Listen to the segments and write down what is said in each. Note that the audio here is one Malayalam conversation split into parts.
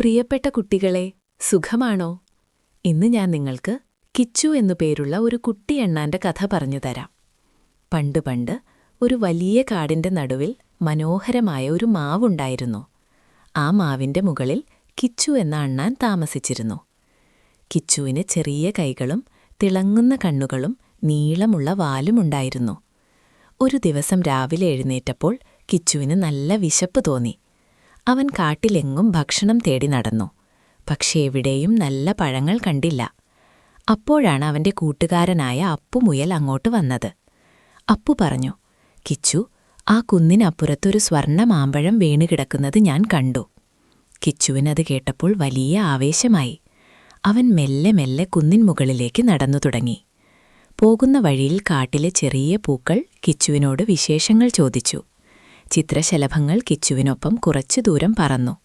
പ്രിയപ്പെട്ട കുട്ടികളെ, സുഖമാണോ? ഇന്ന് ഞാൻ നിങ്ങൾക്ക് കിച്ചു എന്നു പേരുള്ള ഒരു കുട്ടിയണ്ണാന്റെ കഥ പറഞ്ഞുതരാം. പണ്ട് പണ്ട് ഒരു വലിയ കാടിന്റെ നടുവിൽ മനോഹരമായ ഒരു മാവുണ്ടായിരുന്നു. ആ മാവിന്റെ മുകളിൽ കിച്ചു എന്ന അണ്ണാൻ താമസിച്ചിരുന്നു. കിച്ചുവിന് ചെറിയ കൈകളും തിളങ്ങുന്ന കണ്ണുകളും നീളമുള്ള വാലുമുണ്ടായിരുന്നു. ഒരു ദിവസം രാവിലെ എഴുന്നേറ്റപ്പോൾ കിച്ചുവിന് നല്ല വിശപ്പ് തോന്നി. അവൻ കാട്ടിലെങ്ങും ഭക്ഷണം തേടി നടന്നു. പക്ഷേ എവിടെയും നല്ല പഴങ്ങൾ കണ്ടില്ല. അപ്പോഴാണ് അവന്റെ കൂട്ടുകാരനായ അപ്പുമുയൽ അങ്ങോട്ട് വന്നത്. അപ്പു പറഞ്ഞു, കിച്ചു, ആ കുന്നിനപ്പുറത്തൊരു സ്വർണ്ണ മാമ്പഴം വീണുകിടക്കുന്നത് ഞാൻ കണ്ടു. കിച്ചുവിനത് കേട്ടപ്പോൾ വലിയ ആവേശമായി. അവൻ മെല്ലെ മെല്ലെ കുന്നിൻ മുകളിലേക്ക് നടന്നു തുടങ്ങി. പോകുന്ന വഴിയിൽ കാട്ടിലെ ചെറിയ പൂക്കൾ കിച്ചുവിനോട് വിശേഷങ്ങൾ ചോദിച്ചു. ചിത്രശലഭങ്ങൾ കിച്ചുവിനൊപ്പം കുറച്ചു ദൂരം പറന്നു.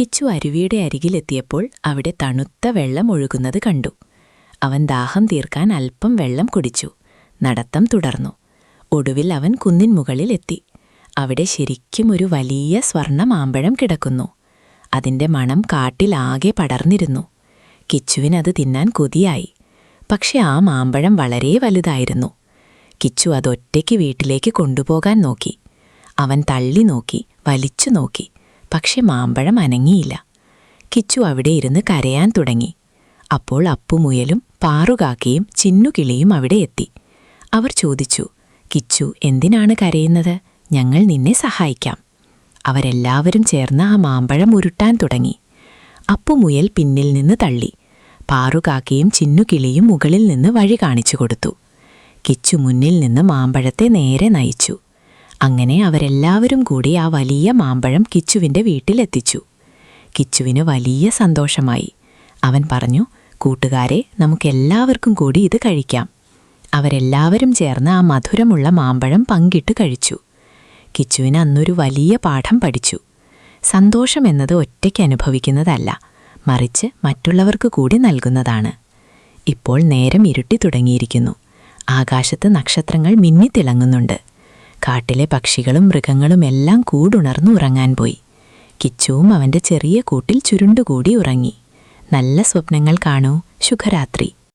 കിച്ചു അരുവിയുടെ അരികിലെത്തിയപ്പോൾ അവിടെ തണുത്ത വെള്ളം ഒഴുകുന്നത് കണ്ടു. അവൻ ദാഹം തീർക്കാൻ അല്പം വെള്ളം കുടിച്ചു. നടത്തം തുടർന്നു. ഒടുവിൽ അവൻ കുന്നിൻ മുകളിലെത്തി. അവിടെ ശരിക്കും ഒരു വലിയ സ്വർണ്ണ മാമ്പഴം കിടക്കുന്നു. അതിന്റെ മണം കാട്ടിലാകെ പടർന്നിരുന്നു. കിച്ചുവിനത് തിന്നാൻ കൊതിയായി. പക്ഷെ ആ മാമ്പഴം വളരെ വലുതായിരുന്നു. കിച്ചു അതൊറ്റയ്ക്ക് വീട്ടിലേക്ക് കൊണ്ടുപോകാൻ നോക്കി. അവൻ തള്ളി നോക്കി, വലിച്ചു നോക്കി. പക്ഷെ മാമ്പഴം അനങ്ങിയില്ല. കിച്ചു അവിടെ ഇരുന്ന് കരയാൻ തുടങ്ങി. അപ്പോൾ അപ്പുമുയലും പാറുകാക്കയും ചിന്നുകിളിയും അവിടെ എത്തി. അവർ ചോദിച്ചു, കിച്ചു, എന്തിനാണ് കരയുന്നത്? ഞങ്ങൾ നിന്നെ സഹായിക്കാം. അവരെല്ലാവരും ചേർന്ന് ആ മാമ്പഴം ഉരുട്ടാൻ തുടങ്ങി. അപ്പുമുയൽ പിന്നിൽ നിന്ന് തള്ളി. പാറുകാക്കയും ചിന്നുകിളിയും മുകളിൽ നിന്ന് വഴി കാണിച്ചു കൊടുത്തു. കിച്ചു മുന്നിൽ നിന്ന് മാമ്പഴത്തെ നേരെ നയിച്ചു. അങ്ങനെ അവരെല്ലാവരും കൂടി ആ വലിയ മാമ്പഴം കിച്ചുവിന്റെ വീട്ടിലെത്തിച്ചു. കിച്ചുവിന് വലിയ സന്തോഷമായി. അവൻ പറഞ്ഞു, കൂട്ടുകാരെ, നമുക്കെല്ലാവർക്കും കൂടി ഇത് കഴിക്കാം. അവരെല്ലാവരും ചേർന്ന് ആ മധുരമുള്ള മാമ്പഴം പങ്കിട്ട് കഴിച്ചു. കിച്ചുവിന് അന്നൊരു വലിയ പാഠം പഠിച്ചു. സന്തോഷമെന്നത് ഒറ്റയ്ക്ക് അനുഭവിക്കുന്നതല്ല, മറിച്ച് മറ്റുള്ളവർക്ക് കൂടി നൽകുന്നതാണ്. ഇപ്പോൾ നേരം ഇരുട്ടി തുടങ്ങിയിരിക്കുന്നു. ആകാശത്ത് നക്ഷത്രങ്ങൾ മിന്നിത്തിളങ്ങുന്നുണ്ട്. കാട്ടിലെ പക്ഷികളും മൃഗങ്ങളും എല്ലാം കൂടുണർന്നു ഉറങ്ങാൻ പോയി. കിച്ചുവും അവന്റെ ചെറിയ കൂട്ടിൽ ചുരുണ്ടുകൂടി ഉറങ്ങി. നല്ല സ്വപ്നങ്ങൾ കാണൂ. ശുഭരാത്രി.